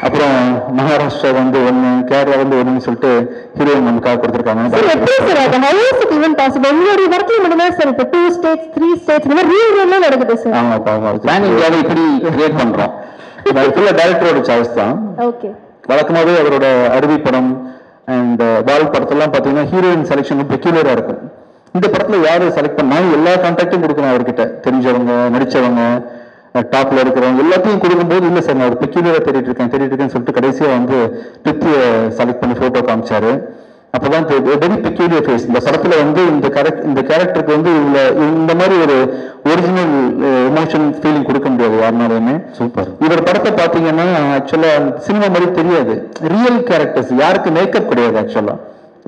அப்புறம் மகாராஷ்டிரா வந்து ஒன்று, கேரளா வந்து ஒன்றுன்னு சொல்லிட்டு ஹீரோயின் நமக்காக கொடுத்துருக்காங்க. இப்படி கிரியேட் பண்றோம். டைரக்டரோட சாய்ஸ் தான். வழக்கமாகவே அவரோட அருவி படம் அண்ட் பால் படத்தெல்லாம் பார்த்தீங்கன்னா ஹீரோயின் செலெக்ஷன் பெக்யூலரா இருக்கும். இந்த படத்துல யாரு செலக்ட் பண்ணா எல்லா கான்டாக்டும் கொடுக்கணும் அவர்கிட்ட, தெரிஞ்சவங்க, நடிச்சவங்க, டாப்ல இருக்கிறவங்க எல்லாத்தையும் கொடுக்கும்போது இல்லை சார் நான் ஒரு பெக்யூலரா தேடிட்டு இருக்கேன்னு சொல்லிட்டு கடைசியா வந்து பிரித்தியை செலக்ட் பண்ணி போட்டோ காமிச்சாரு. அப்பதான் வெரி பெக்யூலியர் ஃபேஸ். இந்த படத்துல வந்து இந்த கேரக்டருக்கு வந்து இந்த மாதிரி ஒரு ஒரிஜினல் எமோஷன் ஃபீலிங் கொடுக்க முடியாது யாருனாலுமே. சூப்பர். இவர் படத்தை பார்த்தீங்கன்னா ஆக்சுவலா சினிமா மாதிரி தெரியாது. ரியல் கேரக்டர்ஸ், யாருக்கு மேக்கப் கிடையாது. ஆக்சுவலா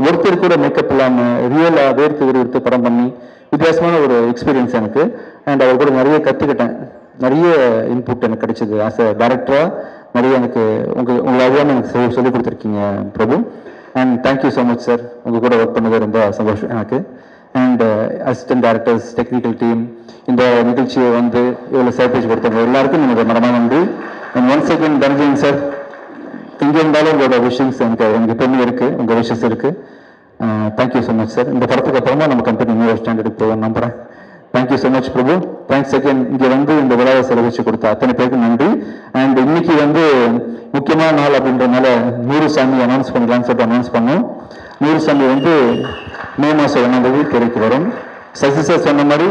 ஒருத்தர் கூட மேக்கப் இல்லாம ரியலா வேர்த்து படம் பண்ணி வித்தியாசமான ஒரு எக்ஸ்பீரியன்ஸ் எனக்கு. அண்ட் அவர் கூட நிறைய கத்துக்கிட்டேன், நிறைய இன்புட் எனக்கு கிடைச்சது. ஆஸ் அ டைரக்டரா நிறைய எனக்கு உங்களை அறியாமல் எனக்கு சொல்லிக் கொடுத்துருக்கீங்க Prabhu. And thank you so much sir. உங்கள் கூட ஒர்க் பண்ணது ரொம்ப சந்தோஷம் எனக்கு. And assistant directors, technical team, இந்த நிகழ்ச்சியை வந்து இவ்வளோ சர்ப்ரைஸ் கொடுத்தவங்க எல்லாருக்கும் எனக்கு மனமாக நன்றி. And once again Dhananjayan sir, இங்கே இருந்தாலும் உங்களோட விஷயம்ஸ் எனக்கு எப்பவுமே இருக்கு, உங்கள் விஷஸ் இருக்கு. Thank you so much sir. இந்த படத்துக்கு அப்புறமா நம்ம கம்பெனி இன்னொரு ஸ்டாண்டர்டுக்கு போவோம் நம்புறேன். Thank you so much Prabhu. Thanks again. இங்கே வந்து இந்த விழாவை செலவழிச்சு கொடுத்த அத்தனை பேருக்கு நன்றி. அண்ட் இன்னைக்கு வந்து முக்கியமான நாள் அப்படின்றதுனால நூறுசாமி அனௌன்ஸ் பண்ணலான்னு சொல்லிட்டு அனௌன்ஸ் பண்ணோம். நூறுசாமி வந்து மே மாதம் 1 திரைக்கு வரும். சசி சார் சொன்ன மாதிரி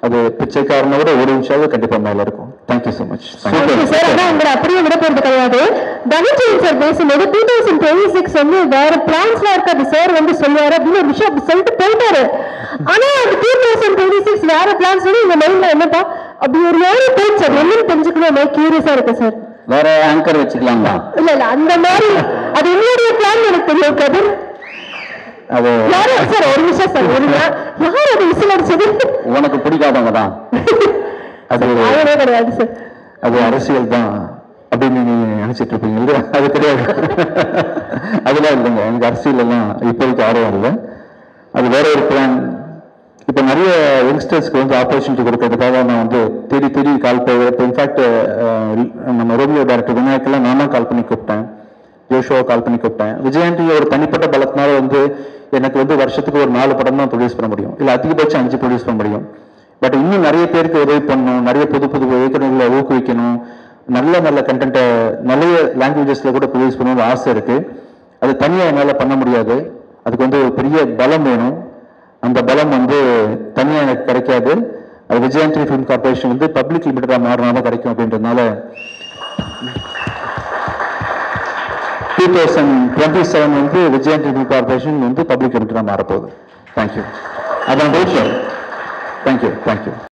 அது பிச்சைக்காரனை விட ஒரு நிமிஷம் கண்டிப்பா மேல இருக்கும். Thank you so much. அப்படியே விட போறது கிடையாது. தனஞ்சயன் சார் பேசும்போது 2026 வந்து வேற பிளான்ஸ்லாம் இருக்காது சார் வந்து சொல்லுவாரு அப்படின்னு ஒரு விஷயம் அப்படி சொல்லிட்டு போயிட்டாரு. ஆனா அந்த 2026 வேற பிளான்ஸ் வந்து இந்த மைண்ட்ல என்னப்பா அப்படி ஒரு வேலை போயிடுச்சு, அது என்னன்னு தெரிஞ்சுக்கணும் கியூரியஸா இருக்கு சார். வேற ஆங்கர் வச்சுக்கலாங்களா? இல்ல அந்த மாதிரி அது என்னுடைய பிளான் எனக்கு தெரியும் கதிர். அது யாரு சார் ஒரு நிமிஷம் சார், ஒரு யார் அது விசில் அடிச்சது? உனக்கு பிடிக்காதவங்க தான். அது கிடையாது சார், அது அரசியல் தான் அப்படின்னு நீங்க நினைச்சிட்டு இருப்பீங்க இல்லையா? அது கிடையாது. அதெல்லாம் இல்லைங்க, எனக்கு அரசியல் எல்லாம் இப்போதைக்கு ஆர்வம் இல்லை. அது வேற ஒரு பிளான். இப்போ நிறைய யங்ஸ்டர்ஸ்க்கு வந்து ஆப்பர்ச்சுனிட்டி கொடுக்கறதுக்காக நான் வந்து தேடி கால் போய் இப்போ இன்ஃபேக்ட் நம்ம ரோமியோ டைரக்டர் விநாயக்கெல்லாம் நான் தான் கால் பண்ணி கூப்பிட்டேன், ஜோஷோவை கால் பண்ணி கூப்பிட்டேன். விஜயாண்டி ஒரு தனிப்பட்ட பலத்தினால வந்து எனக்கு வந்து வருஷத்துக்கு ஒரு 4 படம் தான் ப்ரொடியூஸ் பண்ண முடியும், இல்லை அதிகபட்சம் 5 ப்ரொடியூஸ் பண்ண முடியும். பட் இன்னும் நிறைய பேருக்கு உதவி பண்ணணும், நிறைய புது இயக்குநர்களை ஊக்குவிக்கணும், நல்ல கண்டென்ட்டை நிறைய லாங்குவேஜஸ்ல கூட ப்ரொடியூஸ் பண்ணணும்னு ஆசை இருக்கு. அது தனியாக என்னால் பண்ண முடியாது. அதுக்கு வந்து ஒரு பெரிய பலம் வேணும். அந்த பலம் வந்து தனியாக எனக்கு கிடைக்காது. அது விஜயாண்டி ஃபிலிம் கார்பரேஷன் வந்து பப்ளிக் லிமிட்டடாக மாறினாதான் கிடைக்கும். அப்படின்றதுனால 2027 வந்து விஜயாண்டி ஃபிலிம் கார்பரேஷன் வந்து பப்ளிக் லிமிட்டடாக மாறப்போகுது. தேங்க்யூ. அதான் தேங்க்யூ.